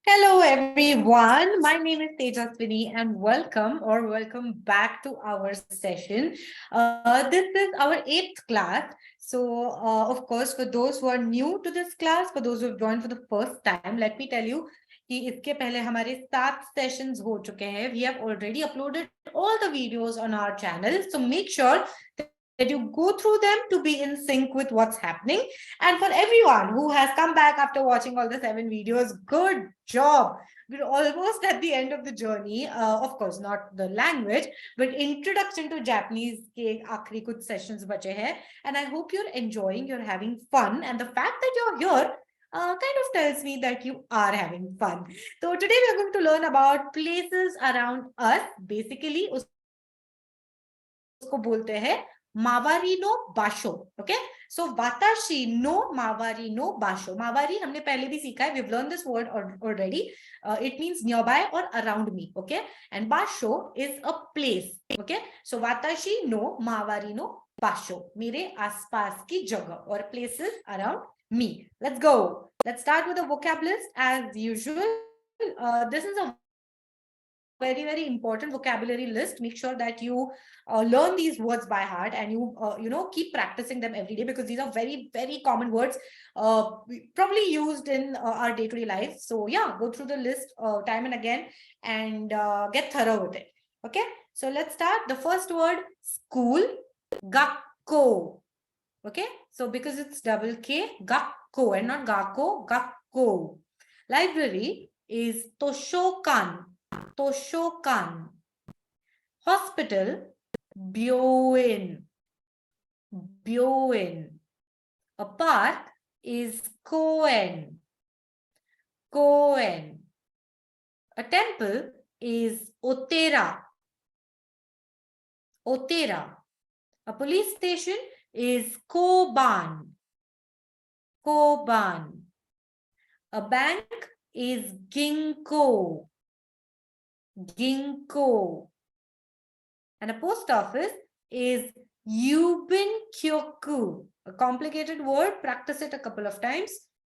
Hello, everyone. My name is Tejaswini, and welcome back to our session. This is our eighth class. So, of course, for those who are new to this class, for those who have joined for the first time, let me tell you कि इसके पहले हमारे 7 sessions हो चुके हैं. We have already uploaded all the videos on our channel. So make sure that you go through them to be in sync with what's happening. And for everyone who has come back after watching all the 7 videos, good job. We're almost at the end of the journey. Of course, not the language, but introduction to Japanese ke aakhri kuch sessions bache hai. And I hope you're enjoying, you're having fun. And the fact that you're here kind of tells me that you are having fun. So today we're going to learn about places around us. Basically, उसको बोलते हैं मावारी no बाशो. Okay, सो वाताशी no मावारी no बाशो. मावारी हमने पहले भी सीखा है. we've learned this word already. It means nearby or around me. Okay, and basho is a place. Okay, so watashi no mavari no basho, मेरे आसपास की जगह or places around me. Let's go. Let's start with a vocab list as usual. This is a very important vocabulary list. Make sure that you learn these words by heart, and you keep practicing them every day, because these are very common words probably used in our day-to-day life. So yeah, go through the list time and again, and get thorough with it. Okay, so let's start. The first word, school, gakko. Okay, so because it's double K, gakko, and not gakko, gakko. Library is toshokan. Toshokan. Hospital, Byoin. Byoin. A park is Koen. Koen. A temple is Otera. Otera. A police station is Koban. Koban. A bank is Ginkgo. Ginkgo. And a post office is Yubin Kyoku. A complicated word, practice it a couple of times.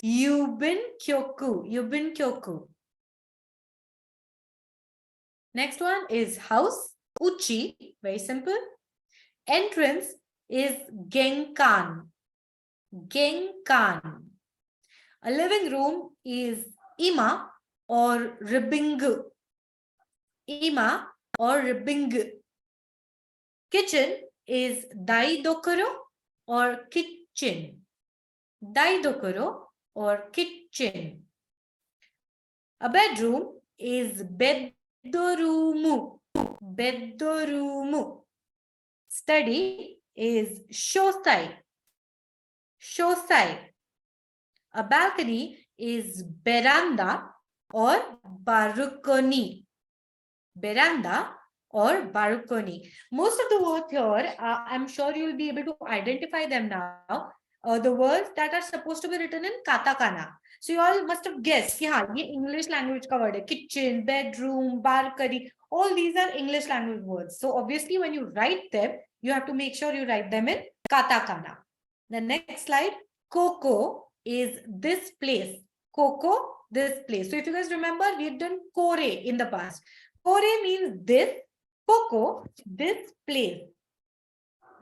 Yubin Kyoku. Yubin Kyoku. Next one is house, Uchi, very simple. Entrance is Genkan. Genkan. A living room is Ima or Ribing. Ima or Ribing. Kitchen is Daidokoro or kitchen. Daidokoro or kitchen. A bedroom is beddorumu. Beddorumu. Study is shosai. Shosai. A balcony is beranda or balcony. Beranda or balcony. Most of the words here, I'm sure you'll be able to identify them now. The words that are supposed to be written in katakana. So you all must have guessed, yeah, ये English language का word है. Kitchen, bedroom, balcony, all these are English language words. So obviously when you write them, you have to make sure you write them in katakana. The next slide, Koko is this place. Koko, this place. So if you guys remember, we've done Kore in the past. Kore means this. Koko, this place.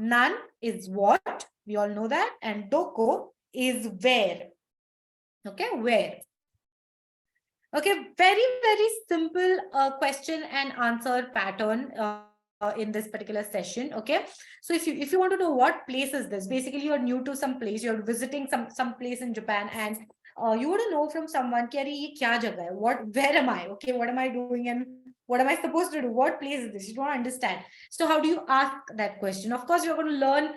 Nan is what? We all know that. And doko is where. Okay, where? Okay, very simple question and answer pattern in this particular session. Okay, so if you want to know what place is this, basically you're new to some place, you're visiting some place in Japan, and you want to know from someone, ye kya jagah hai? Where am I? Okay, what am I doing and what am I supposed to do? What place is this? You don't understand. So how do you ask that question? Of course, you're going to learn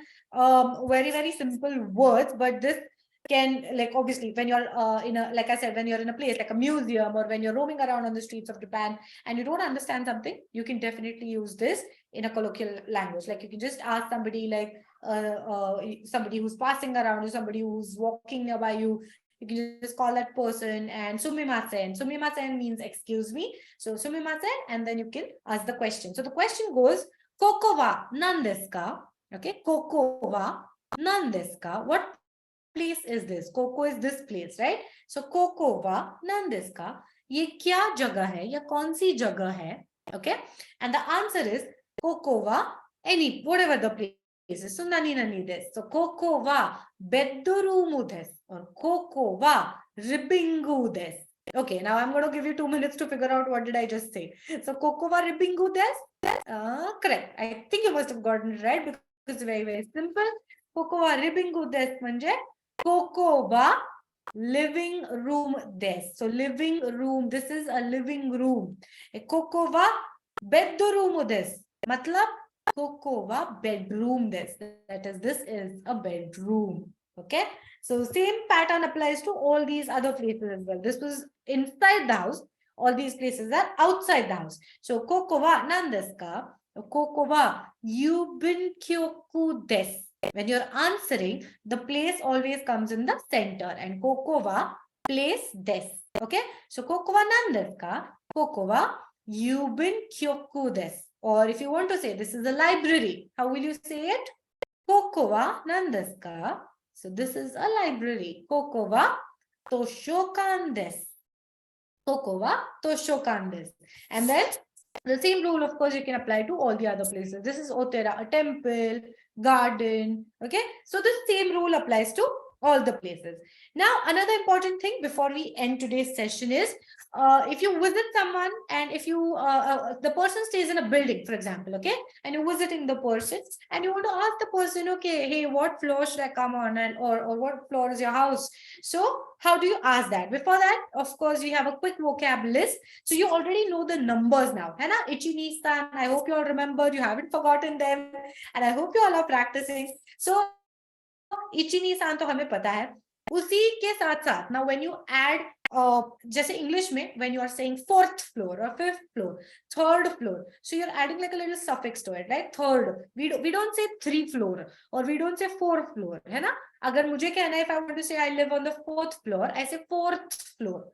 very simple words, but this can, like, obviously when you're in a, like I said, when you're in a place like a museum, or when you're roaming around on the streets of Japan and you don't understand something, you can definitely use this in a colloquial language. Like you can just ask somebody, like somebody who's passing around you, somebody who's walking nearby you. You can just call that person and sumimasen. Sumimasen means excuse me. So sumimasen, and then you can ask the question. So the question goes, Koko wa nan desu ka? Okay, Koko wa nan desu ka? What place is this? Koko is this place, right? So Koko wa nan desu ka? ये क्या जगह है या कौन सी जगह है. Okay, and the answer is Koko wa any whatever the place is. So nani nani desu. So Koko wa bedroomu desu or Koko wa ribbingu desu. Okay, now I'm going to give you 2 minutes to figure out what did I just say. So Koko wa ribbingu desu. Correct. I think you must have gotten it right because it's very very simple. Koko wa ribbingu desu manje Koko wa living room desu. So living room. This is a living room. Koko wa bedroom desu. Matlab Koko wa bedroom desu. That is, this is a bedroom. Okay. So same pattern applies to all these other places as well. This was inside the house. All these places are outside the house. So Koko wa nan desu ka? Koko wa yubin kyoku desu. When you're answering, the place always comes in the center. And Koko wa place desu. Okay. So Koko wa nan desu ka? Koko wa yubin kyoku desu. Or if you want to say this is a library, how will you say it? Koko wa nan desu ka? So this is a library. Koko wa toshokan desu. Koko wa toshokan desu. And then the same rule, of course, you can apply to all the other places. This is otera, a temple, garden. Okay, so the same rule applies to all the places. Now, another important thing before we end today's session is if you visit someone and if you the person stays in a building, for example, okay, and you're visiting the person and you want to ask the person, okay, hey, what floor should I come on, and or what floor is your house? So how do you ask that? Before that, of course, we have a quick vocab list. So you already know the numbers now. है ना? Ichi-ni-san, I hope you all remember. You haven't forgotten them. And I hope you all are practicing. So Ichi-ni-san तो हमें पता है. उसी के साथ साथ, now when you add जैसे English में when you are saying 4th floor or 5th floor, 3rd floor, so you're adding like a little suffix to it, right? Third. We don't say 3 floor or we don't say 4 floor, है ना? अगर मुझे कहना है, if I want to say I live on the 4th floor, I say 4th floor.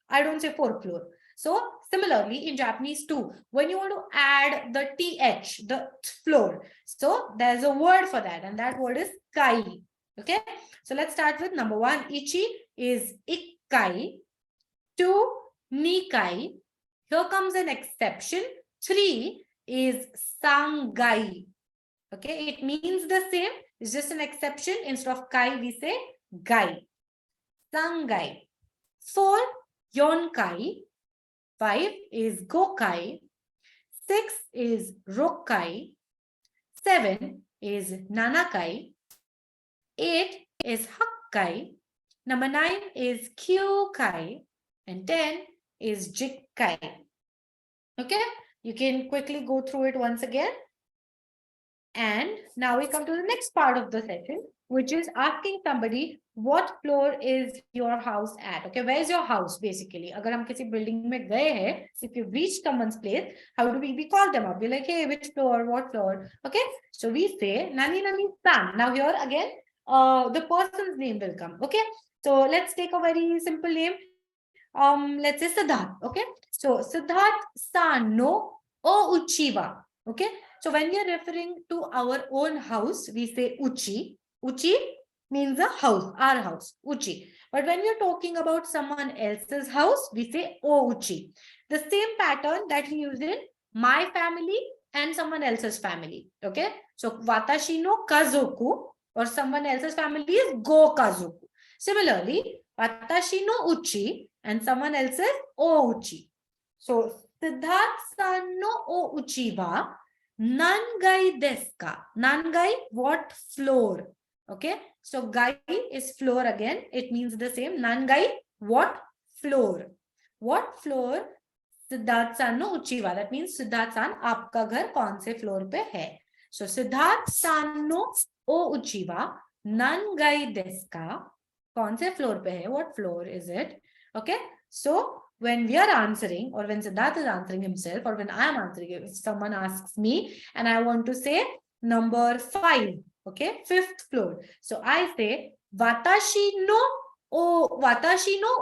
I don't say 4th floor. So similarly in Japanese too, when you want to add the th, the floor, so there's a word for that, and that word is kai. Okay, so let's start with number 1. Ichi is ikkai. 2, nikai. Here comes an exception. 3 is sangai. Okay, it means the same. It's just an exception. Instead of kai, we say gai. Sangai. 4, yonkai. 5 is gokai. 6 is rokkai. 7 is nanakai. 8 is hakkai. Number 9 is kyukai. And 10 is jikkai. Okay, you can quickly go through it once again. And now we come to the next part of the session, which is asking somebody what floor is your house at. Okay, where is your house basically? अगर हम किसी building में गए हैं, if you reach someone's place, how do we call them up? We're like, hey, which floor, what floor? Okay, so we say nani nani san. Now here again, the person's name will come. Okay, so let's take a very simple name. Let's say Siddharth. Okay, so Siddharth san no o uchiwa. Okay, so when we are referring to our own house, we say uchi. Uchi means a house, our house, uchi. But when we are talking about someone else's house, we say o uchi. The same pattern that we use in my family and someone else's family. Okay, so watashi no kazoku or someone else's family is go kazoku. Similarly, watashi no uchi and someone else's o uchi. So Siddharth-san no o uchi wa nangai desu ka? Nangai, what floor? Okay, so gai is floor again. It means the same. Nangai, what floor? What floor? Siddharth-san no uchi wa. That means Siddharth-san, आपका घर कौन से floor पे है? So Siddharth-san no o uchi wa nangai desu ka? कौन से floor पे है? What floor is it? Okay, so when we are answering, or when Siddharth is answering himself, or when I am answering, if someone asks me and I want to say number 5, okay, 5th floor. So I say watashi no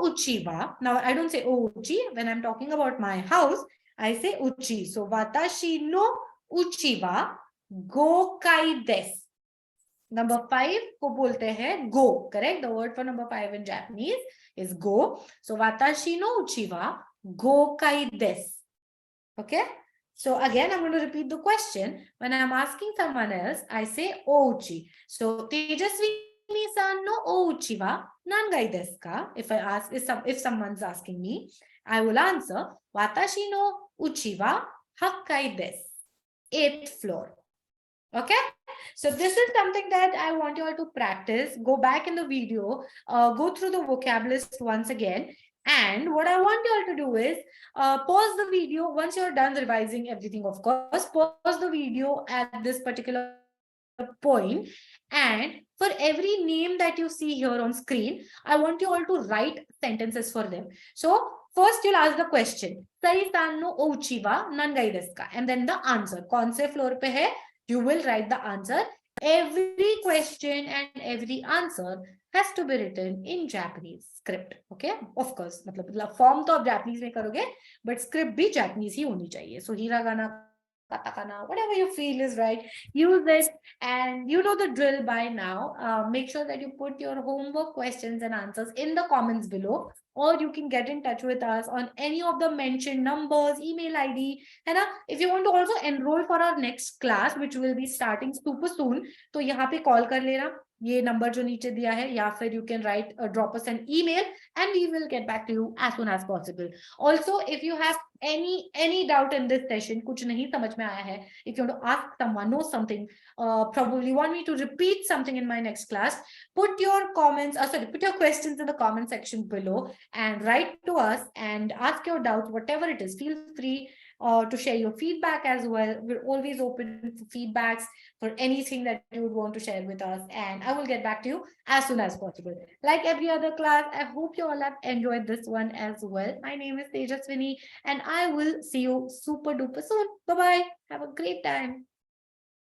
uchi wa. Now I don't say o uchi. When I'm talking about my house, I say uchi. So watashi no uchi wa gokai desu. Number 5 को बोलते हैं go. Correct? The word for number 5 in Japanese is go. So watashi no uchi wa Gokaides. Okay. So again, I'm going to repeat the question. When I'm asking someone else, I say ouchi. So Tejaswini-san no ouchi wa nangai desu ka? If I ask, if someone's asking me, I will answer watashi no uchi wa 8階 desu. 8th floor. Okay. So this is something that I want you all to practice. Go back in the video, go through the vocab list once again. And what I want you all to do is pause the video once you're done revising everything, of course. Pause the video at this particular point. And for every name that you see here on screen, I want you all to write sentences for them. So first you'll ask the question, Sai-san no ouchi wa nangai desu ka? And then the answer. Kaun se floor pe hai? You will write the answer. Every question and every answer has to be written in Japanese script. Okay, of course, मतलब form तो आप Japanese में करोगे, but script भी Japanese ही होनी चाहिए. So hiragana, katakana, whatever you feel is right, use it. And you know the drill by now. Make sure that you put your homework questions and answers in the comments below, or you can get in touch with us on any of the mentioned numbers, email ID. And if you want to also enroll for our next class, which will be starting super soon, तो यहाँ पे call कर लेना, ये number जो नीचे दिया है, या फिर you can write, drop us an email, and we will get back to you as soon as possible. Also, if you have any doubt in this session, कुछ नहीं समझ में आया है, if you want to ask someone, know something, probably want me to repeat something in my next class, put your comments, put your questions in the comment section below and write to us and ask your doubts, whatever it is. Feel free to share your feedback as well. We're always open for feedbacks, for anything that you would want to share with us, and I will get back to you as soon as possible. Like every other class, I hope you all have enjoyed this one as well. My name is Tejaswini, and I will see you super duper soon. Bye bye. Have a great time.